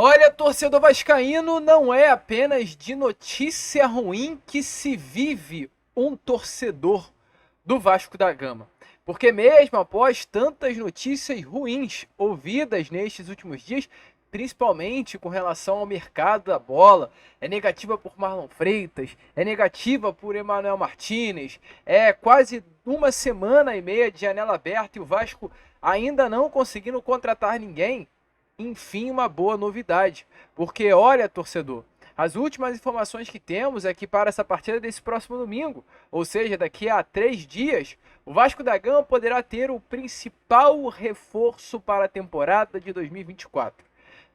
Olha, torcedor vascaíno, não é apenas de notícia ruim que se vive um torcedor do Vasco da Gama. Porque mesmo após tantas notícias ruins ouvidas nestes últimos dias, principalmente com relação ao mercado da bola, é negativa por Marlon Freitas, é negativa por Emanuel Martinez, é quase uma semana e meia de janela aberta e o Vasco ainda não conseguindo contratar ninguém. Enfim, uma boa novidade, porque olha, torcedor, as últimas informações que temos é que para essa partida desse próximo domingo, ou seja, daqui a 3 dias, o Vasco da Gama poderá ter o principal reforço para a temporada de 2024.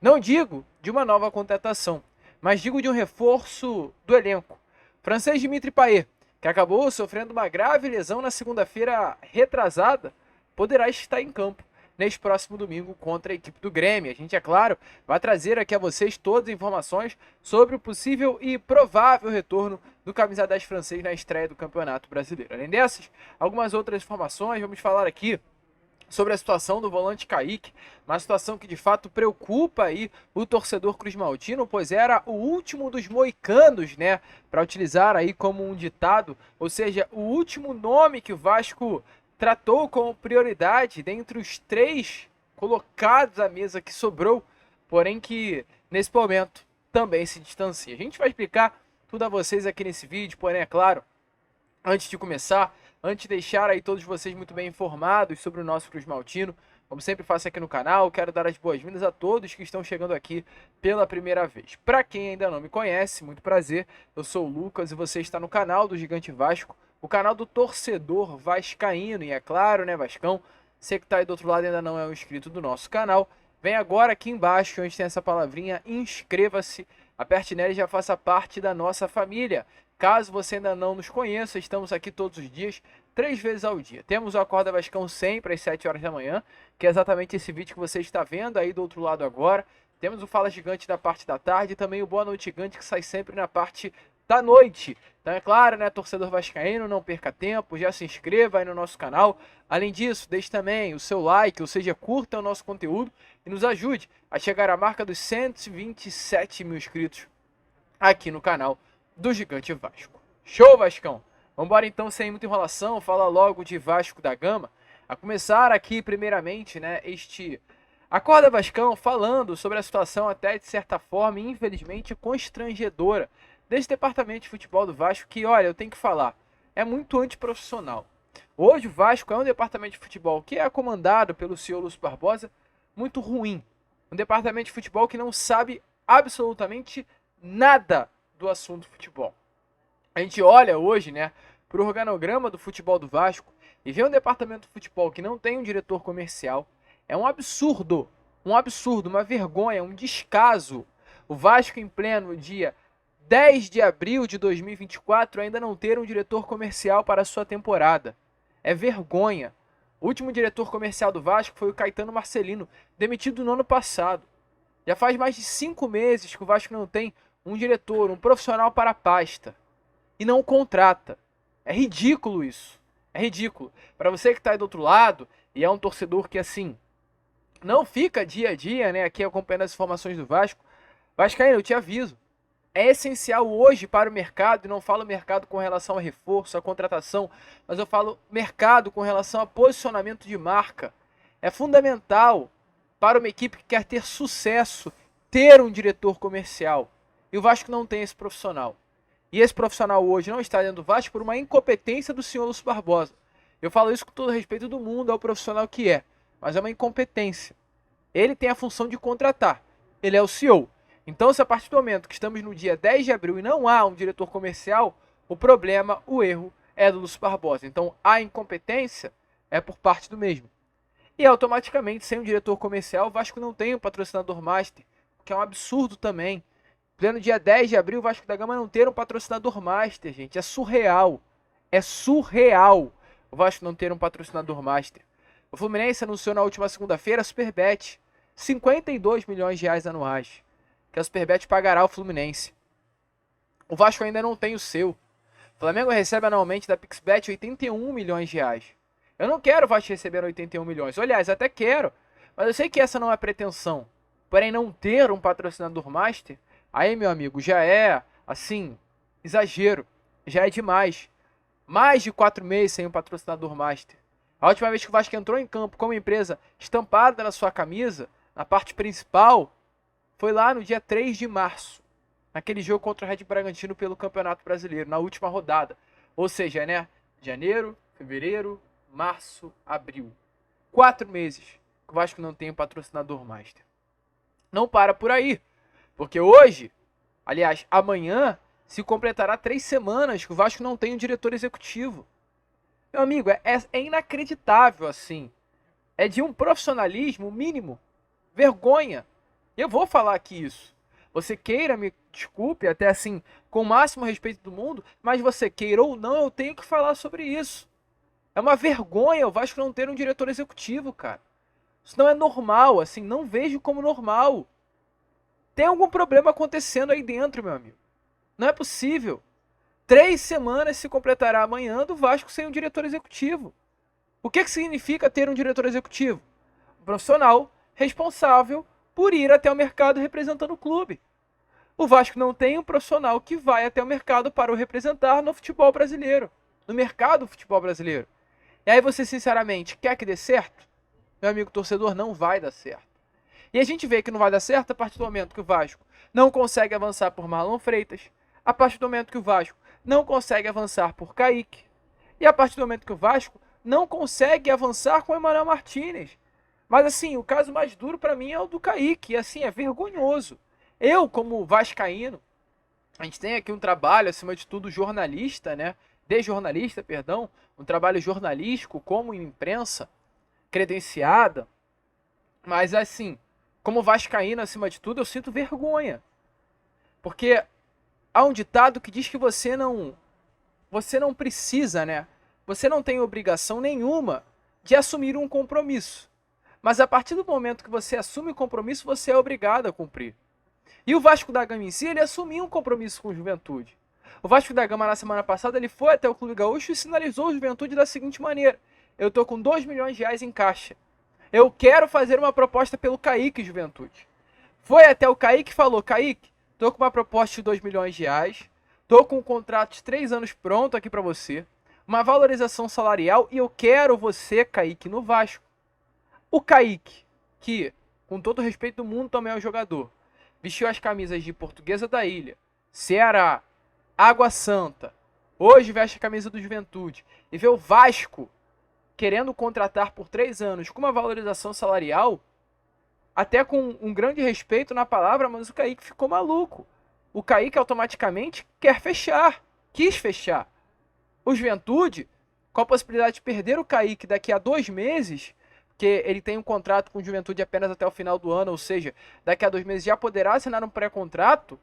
Não digo de uma nova contratação, mas digo de um reforço do elenco. Francês Dimitri Payet, que acabou sofrendo uma grave lesão na segunda-feira retrasada, poderá estar em campo neste próximo domingo contra a equipe do Grêmio. A gente, é claro, vai trazer aqui a vocês todas as informações sobre o possível e provável retorno do camisa 10 francês na estreia do Campeonato Brasileiro. Além dessas, algumas outras informações, vamos falar aqui sobre a situação do volante Kaique, uma situação que de fato preocupa aí o torcedor cruzmaltino, pois era o último dos moicanos, né, para utilizar aí como um ditado, ou seja, o último nome que o Vasco tratou como prioridade dentre os 3 colocados à mesa que sobrou, porém que nesse momento também se distancia. A gente vai explicar tudo a vocês aqui nesse vídeo, porém é claro, antes de começar, antes de deixar aí todos vocês muito bem informados sobre o nosso cruzmaltino, como sempre faço aqui no canal, quero dar as boas-vindas a todos que estão chegando aqui pela primeira vez. Para quem ainda não me conhece, muito prazer, eu sou o Lucas e você está no canal do Gigante Vasco, o canal do torcedor vascaíno. E é claro, né, Vascão, você que está aí do outro lado e ainda não é um inscrito do nosso canal, vem agora aqui embaixo, onde tem essa palavrinha, inscreva-se, aperte nela e já faça parte da nossa família. Caso você ainda não nos conheça, estamos aqui todos os dias, 3 vezes ao dia. Temos o Acorda Vascão sempre às 7 horas da manhã, que é exatamente esse vídeo que você está vendo aí do outro lado agora. Temos o Fala Gigante da parte da tarde e também o Boa Noite Gigante, que sai sempre na parte da noite. Então é claro, né, torcedor vascaíno, não perca tempo, já se inscreva aí no nosso canal. Além disso, deixe também o seu like, ou seja, curta o nosso conteúdo e nos ajude a chegar à marca dos 127 mil inscritos aqui no canal do Gigante Vasco. Show, Vascão! Vamos embora então, sem muita enrolação, falar logo de Vasco da Gama. A começar aqui, primeiramente, né, este Acorda Vascão falando sobre a situação até de certa forma, infelizmente, constrangedora desse departamento de futebol do Vasco que, olha, eu tenho que falar, é muito antiprofissional. Hoje o Vasco é um departamento de futebol que é comandado pelo senhor Lúcio Barbosa, muito ruim. Um departamento de futebol que não sabe absolutamente nada do assunto futebol. A gente olha hoje, né, para o organograma do futebol do Vasco e vê um departamento de futebol que não tem um diretor comercial. É um absurdo, uma vergonha, um descaso. O Vasco em pleno dia 10 de abril de 2024 ainda não ter um diretor comercial para a sua temporada. É vergonha. O último diretor comercial do Vasco foi o Caetano Marcelino, demitido no ano passado. Já faz mais de 5 meses que o Vasco não tem um diretor, um profissional para a pasta. E não o contrata. É ridículo isso. É ridículo. Para você que está aí do outro lado e é um torcedor que, assim, não fica dia a dia, né, aqui acompanhando as informações do Vasco, Vascaíno, eu te aviso. É essencial hoje para o mercado, e não falo mercado com relação a reforço, a contratação, mas eu falo mercado com relação a posicionamento de marca. É fundamental para uma equipe que quer ter sucesso, ter um diretor comercial. E o Vasco não tem esse profissional. E esse profissional hoje não está dentro do Vasco por uma incompetência do senhor Lúcio Barbosa. Eu falo isso com todo o respeito do mundo ao profissional que é, mas é uma incompetência. Ele tem a função de contratar, ele é o CEO. Então, se a partir do momento que estamos no dia 10 de abril e não há um diretor comercial, o problema, o erro, é do Lúcio Barbosa. Então, a incompetência é por parte do mesmo. E automaticamente, sem um diretor comercial, o Vasco não tem um patrocinador master, que é um absurdo também. Pleno dia 10 de abril, o Vasco da Gama não ter um patrocinador master, gente. É surreal. É surreal o Vasco não ter um patrocinador master. O Fluminense anunciou na última segunda-feira a Superbet. 52 milhões de reais anuais que a Superbet pagará ao Fluminense. O Vasco ainda não tem o seu. O Flamengo recebe anualmente da Pixbet 81 milhões de reais. Eu não quero o Vasco receber 81 milhões. Aliás, até quero. Mas eu sei que essa não é a pretensão. Porém, não ter um patrocinador master, aí, meu amigo, já é, assim, exagero. Já é demais. Mais de 4 meses sem um patrocinador master. A última vez que o Vasco entrou em campo como empresa estampada na sua camisa, na parte principal, foi lá no dia 3 de março. Naquele jogo contra o Red Bragantino pelo Campeonato Brasileiro, na última rodada. Ou seja, né? Janeiro, fevereiro, março, abril. 4 meses que o Vasco não tem um patrocinador master. Não para por aí. Porque hoje, aliás, amanhã, se completará 3 semanas que o Vasco não tem um diretor executivo. Meu amigo, é inacreditável assim. É de um profissionalismo mínimo. Vergonha. Eu vou falar aqui isso. Você queira, me desculpe, até assim, com o máximo respeito do mundo, mas você queira ou não, eu tenho que falar sobre isso. É uma vergonha o Vasco não ter um diretor executivo, cara. Isso não é normal, assim, não vejo como normal. Tem algum problema acontecendo aí dentro, meu amigo. Não é possível. 3 semanas se completará amanhã do Vasco sem um diretor executivo. O que significa ter um diretor executivo? Um profissional responsável por ir até o mercado representando o clube. O Vasco não tem um profissional que vai até o mercado para o representar no futebol brasileiro, no mercado do futebol brasileiro. E aí você, sinceramente, quer que dê certo? Meu amigo torcedor, não vai dar certo. E a gente vê que não vai dar certo a partir do momento que o Vasco não consegue avançar por Marlon Freitas, a partir do momento que o Vasco não consegue avançar por Kaique, e a partir do momento que o Vasco não consegue avançar com o Emmanuel Martinez. Mas assim, o caso mais duro para mim é o do Kaique, e assim, é vergonhoso. Eu, como vascaíno, a gente tem aqui um trabalho, acima de tudo, jornalista, né? De jornalista, perdão, um trabalho jornalístico como imprensa credenciada, mas assim, como vascaíno, acima de tudo, eu sinto vergonha. Porque há um ditado que diz que você não precisa, né? Você não tem obrigação nenhuma de assumir um compromisso. Mas a partir do momento que você assume o compromisso, você é obrigado a cumprir. E o Vasco da Gama em si, ele assumiu um compromisso com o Juventude. O Vasco da Gama, na semana passada, ele foi até o Clube Gaúcho e sinalizou o Juventude da seguinte maneira: eu tô com 2 milhões de reais em caixa. Eu quero fazer uma proposta pelo Kaique, Juventude. Foi até o Kaique e falou: Kaique, tô com uma proposta de 2 milhões de reais, tô com um contrato de 3 anos pronto aqui para você, uma valorização salarial e eu quero você, Kaique, no Vasco. O Kaique, que, com todo o respeito do mundo, também é um jogador, vestiu as camisas de Portuguesa da Ilha, Ceará, Água Santa, hoje veste a camisa do Juventude, e vê o Vasco querendo contratar por 3 anos com uma valorização salarial, até com um grande respeito na palavra, mas o Kaique ficou maluco. O Kaique automaticamente quer fechar, quis fechar. O Juventude, com a possibilidade de perder o Kaique daqui a 2 meses, porque ele tem um contrato com o Juventude apenas até o final do ano, ou seja, daqui a 2 meses já poderá assinar um pré-contrato.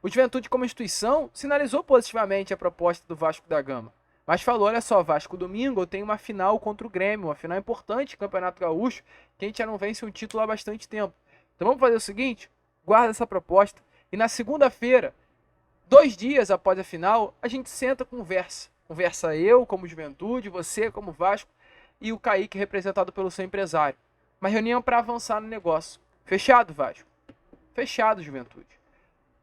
O Juventude, como instituição, sinalizou positivamente a proposta do Vasco da Gama. Mas falou: olha só, Vasco, domingo eu tenho uma final contra o Grêmio, uma final importante, Campeonato Gaúcho, que a gente já não vence um título há bastante tempo. Então vamos fazer o seguinte: guarda essa proposta, e na segunda-feira, 2 dias após a final, a gente senta e conversa. Conversa eu, como Juventude, você, como Vasco, e o Kaique, representado pelo seu empresário. Uma reunião para avançar no negócio. Fechado, Vasco? Fechado, Juventude.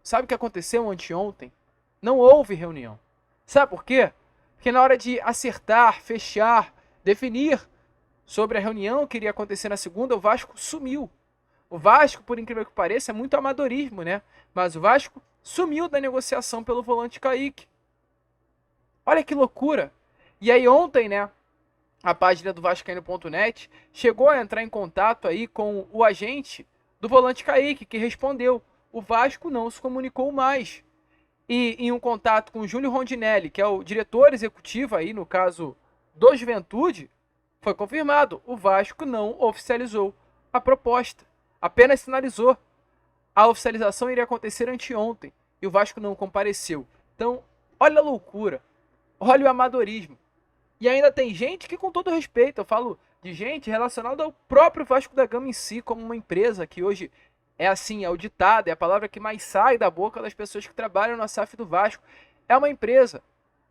Sabe o que aconteceu anteontem? Não houve reunião. Sabe por quê? Porque na hora de acertar, fechar, definir sobre a reunião que iria acontecer na segunda, o Vasco sumiu. O Vasco, por incrível que pareça, é muito amadorismo, né? Mas o Vasco sumiu da negociação pelo volante Kaique. Olha que loucura. E aí ontem, né, a página do vascaíno.net chegou a entrar em contato aí com o agente do volante Kaique, que respondeu: o Vasco não se comunicou mais. E em um contato com o Júlio Rondinelli, que é o diretor executivo aí, no caso do Juventude, foi confirmado: o Vasco não oficializou a proposta, apenas sinalizou. A oficialização iria acontecer anteontem e o Vasco não compareceu. Então, olha a loucura, olha o amadorismo. E ainda tem gente que, com todo respeito, eu falo de gente relacionada ao próprio Vasco da Gama em si, como uma empresa que hoje é assim, é o ditado, é a palavra que mais sai da boca das pessoas que trabalham na SAF do Vasco. É uma empresa,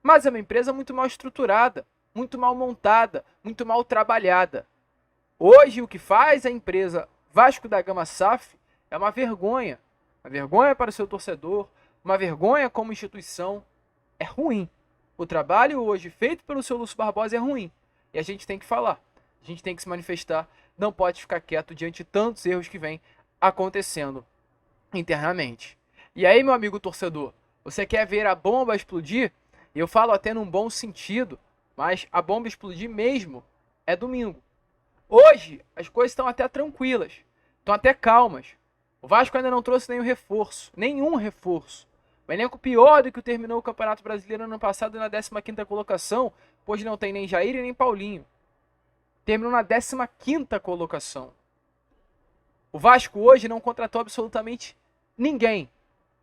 mas é uma empresa muito mal estruturada, muito mal montada, muito mal trabalhada. Hoje o que faz a empresa Vasco da Gama SAF É uma vergonha. Uma vergonha para o seu torcedor, uma vergonha como instituição. É ruim. O trabalho hoje feito pelo seu Lúcio Barbosa é ruim. E a gente tem que falar. A gente tem que se manifestar. Não pode ficar quieto diante de tantos erros que vêm acontecendo internamente. E aí, meu amigo torcedor, você quer ver a bomba explodir? Eu falo até num bom sentido, mas a bomba explodir mesmo é domingo. Hoje as coisas estão até tranquilas, estão até calmas. O Vasco ainda não trouxe nenhum reforço. O elenco pior do que terminou o Campeonato Brasileiro ano passado na 15ª colocação, pois não tem nem Jair e nem Paulinho. Terminou na 15ª colocação. O Vasco hoje não contratou absolutamente ninguém.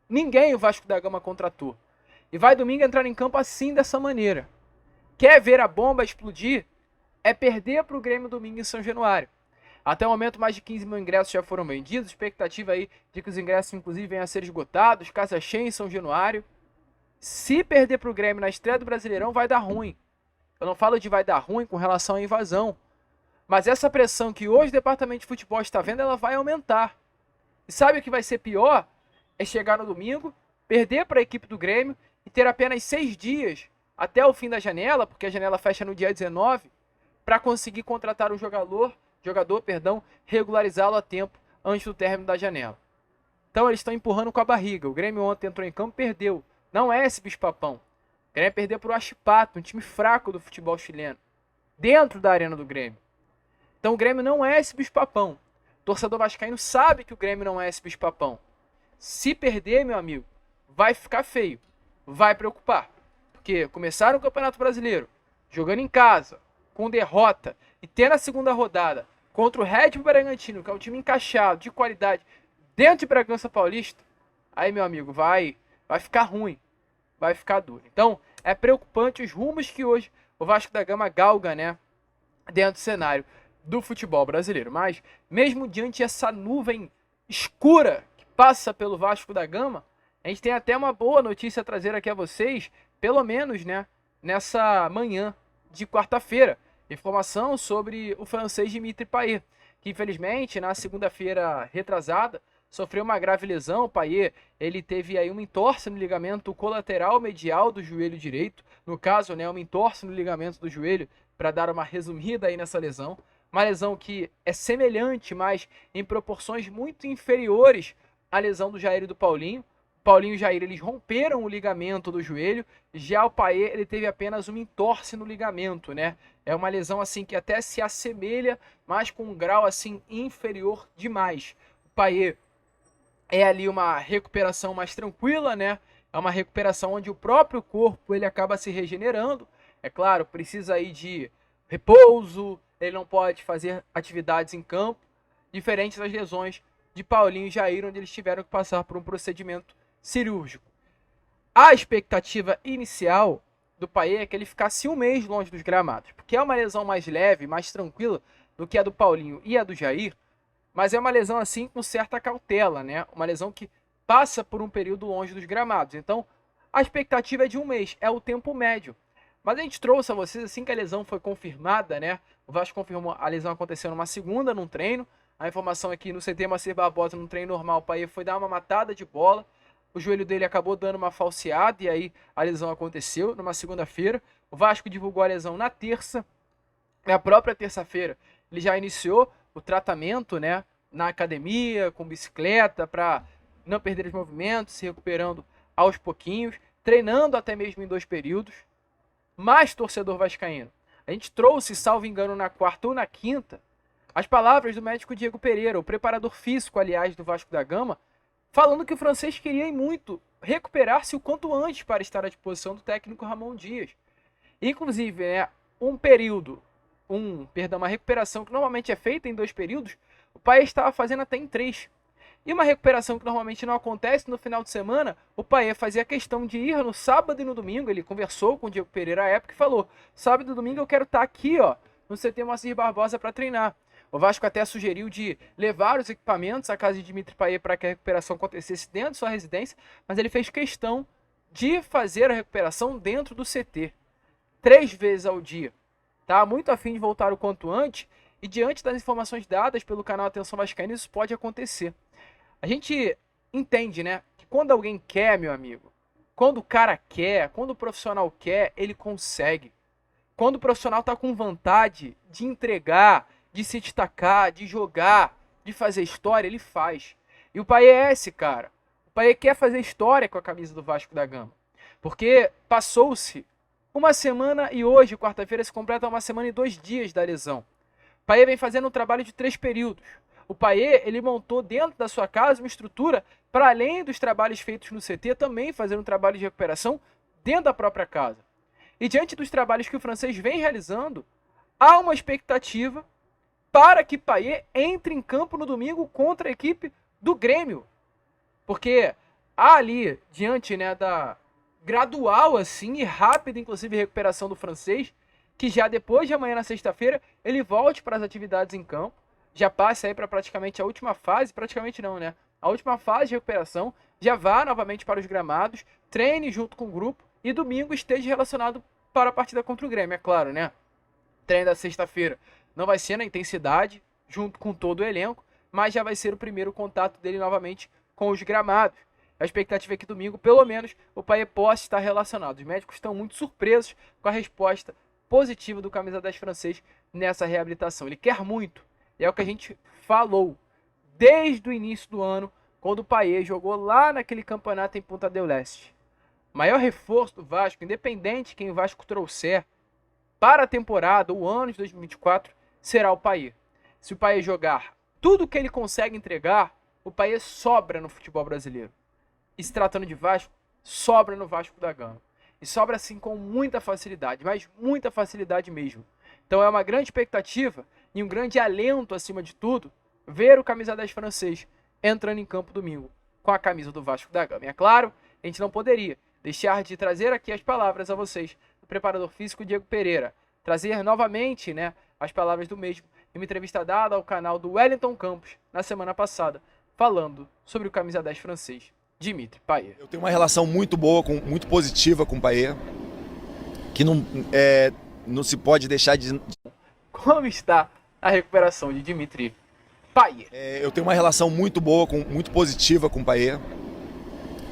Ninguém o Vasco da Gama contratou. E vai domingo entrar em campo assim, dessa maneira. Quer ver a bomba explodir? É perder para o Grêmio domingo em São Januário. Até o momento, mais de 15 mil ingressos já foram vendidos. Expectativa aí de que os ingressos, inclusive, venham a ser esgotados. Casa cheia em São Januário. Se perder para o Grêmio na estreia do Brasileirão, vai dar ruim. Eu não falo de vai dar ruim com relação à invasão. Mas essa pressão que hoje o Departamento de Futebol está vendo, ela vai aumentar. E sabe o que vai ser pior? É chegar no domingo, perder para a equipe do Grêmio e ter apenas 6 dias até o fim da janela, porque a janela fecha no dia 19, para conseguir contratar o jogador, regularizá-lo a tempo antes do término da janela. Então eles estão empurrando com a barriga. O Grêmio ontem entrou em campo e perdeu. Não é esse bicho-papão. O Grêmio perdeu para o Huachipato, um time fraco do futebol chileno, dentro da arena do Grêmio. Então o Grêmio não é esse bicho-papão. O torcedor vascaíno sabe que o Grêmio não é esse bicho-papão. Se perder, meu amigo, vai ficar feio. Vai preocupar. Porque começaram o Campeonato Brasileiro, jogando em casa, com derrota, e ter na segunda rodada contra o Red Bull Bragantino, que é um time encaixado, de qualidade, dentro de Bragança Paulista, aí, meu amigo, vai ficar ruim. Vai ficar duro. Então, é preocupante os rumos que hoje o Vasco da Gama galga, né, dentro do cenário do futebol brasileiro. Mas, mesmo diante dessa nuvem escura que passa pelo Vasco da Gama, a gente tem até uma boa notícia a trazer aqui a vocês, pelo menos, né, nessa manhã de quarta-feira. Informação sobre o francês Dimitri Payet, que infelizmente na segunda-feira retrasada sofreu uma grave lesão. O Payet, ele teve aí uma entorse no ligamento colateral medial do joelho direito. No caso, né, uma entorse no ligamento do joelho, para dar uma resumida aí nessa lesão. Uma lesão que é semelhante, mas em proporções muito inferiores à lesão do Jair e do Paulinho. Paulinho e o Jair, eles romperam o ligamento do joelho, já o Payet, ele teve apenas uma entorse no ligamento, né? É uma lesão assim que até se assemelha, mas com um grau assim inferior demais. O Payet é ali uma recuperação mais tranquila, né? É uma recuperação onde o próprio corpo ele acaba se regenerando. É claro, precisa aí de repouso, ele não pode fazer atividades em campo, diferente das lesões de Paulinho e Jair, onde eles tiveram que passar por um procedimento cirúrgico. A expectativa inicial do Payet é que ele ficasse um mês longe dos gramados, porque é uma lesão mais leve, mais tranquila do que a do Paulinho e a do Jair, mas é uma lesão assim com certa cautela, né? Uma lesão que passa por um período longe dos gramados. Então, a expectativa é de um mês, é o tempo médio. Mas a gente trouxe a vocês assim que a lesão foi confirmada, né? O Vasco confirmou a lesão aconteceu numa segunda, num treino. A informação é que no CT Macir Barbosa, no treino normal, o Payet foi dar uma matada de bola. O joelho dele acabou dando uma falseada e aí a lesão aconteceu numa segunda-feira. O Vasco divulgou a lesão na terça. Na própria terça-feira, ele já iniciou o tratamento, né, na academia, com bicicleta, para não perder os movimentos, se recuperando aos pouquinhos, treinando até mesmo em 2 períodos. Mas, torcedor vascaíno, a gente trouxe, salvo engano, na quarta ou na quinta, as palavras do médico Diego Pereira, o preparador físico, aliás, do Vasco da Gama, falando que o francês queria muito recuperar-se o quanto antes para estar à disposição do técnico Ramon Dias. Inclusive, né, uma recuperação que normalmente é feita em 2 períodos, o Payet estava fazendo até em 3. E uma recuperação que normalmente não acontece no final de semana, o Payet fazia questão de ir no sábado e no domingo. Ele conversou com o Diego Pereira à época e falou: sábado e domingo eu quero estar aqui, ó, no CT Macir Barbosa para treinar. O Vasco até sugeriu de levar os equipamentos à casa de Dimitri Payet para que a recuperação acontecesse dentro de sua residência, mas ele fez questão de fazer a recuperação dentro do CT, 3 vezes ao dia. Tá muito afim de voltar o quanto antes, e diante das informações dadas pelo canal Atenção Vascaína, isso pode acontecer. A gente entende, né, que quando alguém quer, meu amigo, quando o cara quer, quando o profissional quer, ele consegue. Quando o profissional tá com vontade de entregar, de se destacar, de jogar, de fazer história, ele faz. E o Payet é esse cara. O Payet quer fazer história com a camisa do Vasco da Gama. Porque passou-se uma semana e hoje, quarta-feira, se completa uma semana e 2 dias da lesão. O Payet vem fazendo um trabalho de 3 períodos. O Payet, ele montou dentro da sua casa uma estrutura para além dos trabalhos feitos no CT, também fazendo um trabalho de recuperação dentro da própria casa. E diante dos trabalhos que o francês vem realizando, há uma expectativa para que Payet entre em campo no domingo contra a equipe do Grêmio. Porque há ali, diante, né, da gradual assim e rápida, inclusive, recuperação do francês, que já depois de amanhã, na sexta-feira, ele volte para as atividades em campo, já passe aí para praticamente a última fase, praticamente não, né? A última fase de recuperação, já vá novamente para os gramados, treine junto com o grupo e domingo esteja relacionado para a partida contra o Grêmio, é claro, né? Treino da sexta-feira não vai ser na intensidade, junto com todo o elenco, mas já vai ser o primeiro contato dele novamente com os gramados. A expectativa é que domingo, pelo menos, o Payet possa estar relacionado. Os médicos estão muito surpresos com a resposta positiva do camisa 10 francês nessa reabilitação. Ele quer muito, e é o que a gente falou desde o início do ano, quando o Payet jogou lá naquele campeonato em Punta del Este. O maior reforço do Vasco, independente de quem o Vasco trouxer para a temporada, o ano de 2024, será o Payet. Se o Payet jogar tudo o que ele consegue entregar, o Payet sobra no futebol brasileiro. E se tratando de Vasco, sobra no Vasco da Gama. E sobra assim com muita facilidade, mas muita facilidade mesmo. Então é uma grande expectativa e um grande alento, acima de tudo, ver o camisa 10 francês entrando em campo domingo com a camisa do Vasco da Gama. E é claro, a gente não poderia deixar de trazer aqui as palavras a vocês do preparador físico Diego Pereira. Trazer novamente, né, as palavras do mesmo em uma entrevista dada ao canal do Wellington Campos na semana passada, falando sobre o camisa 10 francês, Dimitri Payet. Eu tenho uma relação muito boa, muito positiva com o Payet, que não se pode deixar de... Como está a recuperação de Dimitri Payet? Eu tenho uma relação muito boa, muito positiva com o Payet,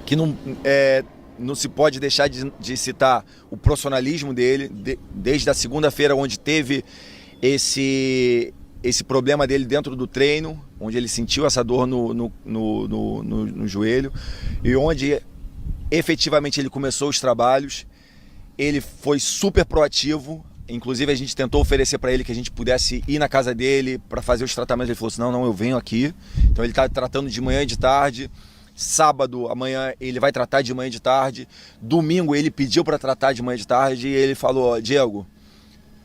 que não se pode deixar de citar o profissionalismo dele, desde a segunda-feira, onde teve esse problema dele dentro do treino, onde ele sentiu essa dor no joelho, e onde efetivamente ele começou os trabalhos. Ele foi super proativo, inclusive a gente tentou oferecer para ele que a gente pudesse ir na casa dele para fazer os tratamentos. Ele falou assim, não, eu venho aqui. Então ele está tratando de manhã e de tarde. Sábado, amanhã, ele vai tratar de manhã e de tarde. Domingo ele pediu para tratar de manhã e de tarde, e ele falou, Diego,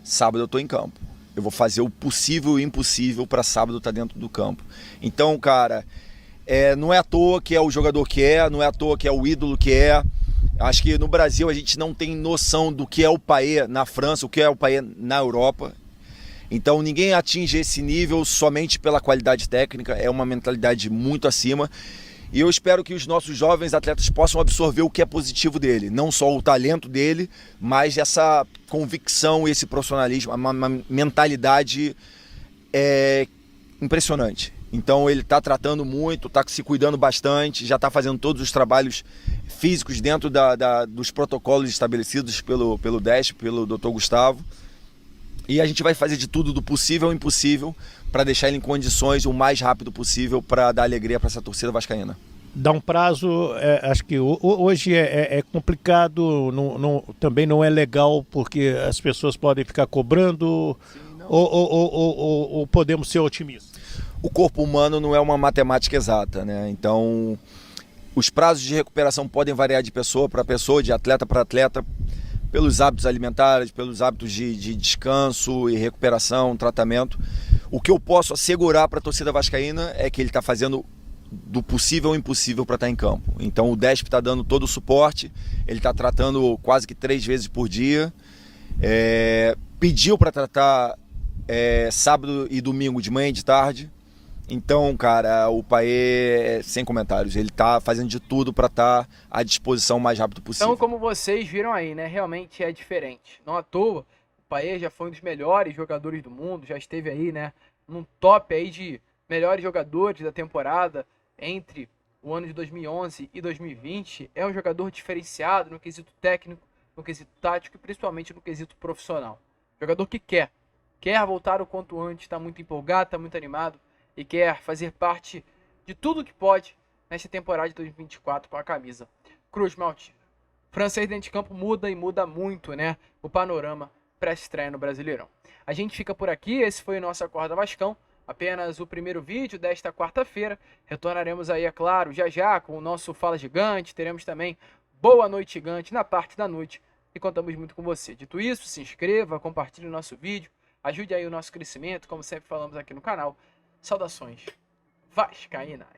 sábado eu estou em campo. Eu vou fazer o possível e o impossível para sábado estar dentro do campo. Então, cara, não é à toa que é o jogador que é, não é à toa que é o ídolo que é. Acho que no Brasil a gente não tem noção do que é o Payet na França, o que é o Payet na Europa. Então ninguém atinge esse nível somente pela qualidade técnica, é uma mentalidade muito acima. E eu espero que os nossos jovens atletas possam absorver o que é positivo dele. Não só o talento dele, mas essa convicção, esse profissionalismo, uma mentalidade impressionante. Então ele está tratando muito, está se cuidando bastante, já está fazendo todos os trabalhos físicos dentro dos protocolos estabelecidos pelo DESP, pelo Dr. Gustavo. E a gente vai fazer de tudo do possível ao impossível para deixar ele em condições o mais rápido possível para dar alegria para essa torcida vascaína. Dá um prazo, acho que hoje é complicado, também não é legal porque as pessoas podem ficar cobrando. Sim, ou podemos ser otimistas? O corpo humano não é uma matemática exata, né? Então os prazos de recuperação podem variar de pessoa para pessoa, de atleta para atleta, pelos hábitos alimentares, pelos hábitos de descanso e recuperação, tratamento. O que eu posso assegurar para a torcida vascaína é que ele está fazendo do possível ao impossível para estar em campo. Então o DESP está dando todo o suporte, ele está tratando quase que 3 vezes por dia, pediu para tratar sábado e domingo de manhã e de tarde. Então, cara, o Payet, sem comentários, ele tá fazendo de tudo para estar à disposição o mais rápido possível. Então, como vocês viram aí, né, realmente é diferente. Não à toa, o Payet já foi um dos melhores jogadores do mundo, já esteve aí, né, num top aí de melhores jogadores da temporada, entre o ano de 2011 e 2020, é um jogador diferenciado no quesito técnico, no quesito tático e principalmente no quesito profissional. Jogador que quer voltar o quanto antes, está muito empolgado, está muito animado e quer fazer parte de tudo que pode nesta temporada de 2024 com a camisa Cruz Maltina. Francês dentro de campo muda e muda muito, né? O panorama para a estreia no Brasileirão. A gente fica por aqui, esse foi o nosso Acorda Vascão, apenas o primeiro vídeo desta quarta-feira. Retornaremos aí, é claro, já com o nosso Fala Gigante, teremos também Boa Noite Gigante na parte da noite e contamos muito com você. Dito isso, se inscreva, compartilhe o nosso vídeo, ajude aí o nosso crescimento, como sempre falamos aqui no canal. Saudações vascaínas!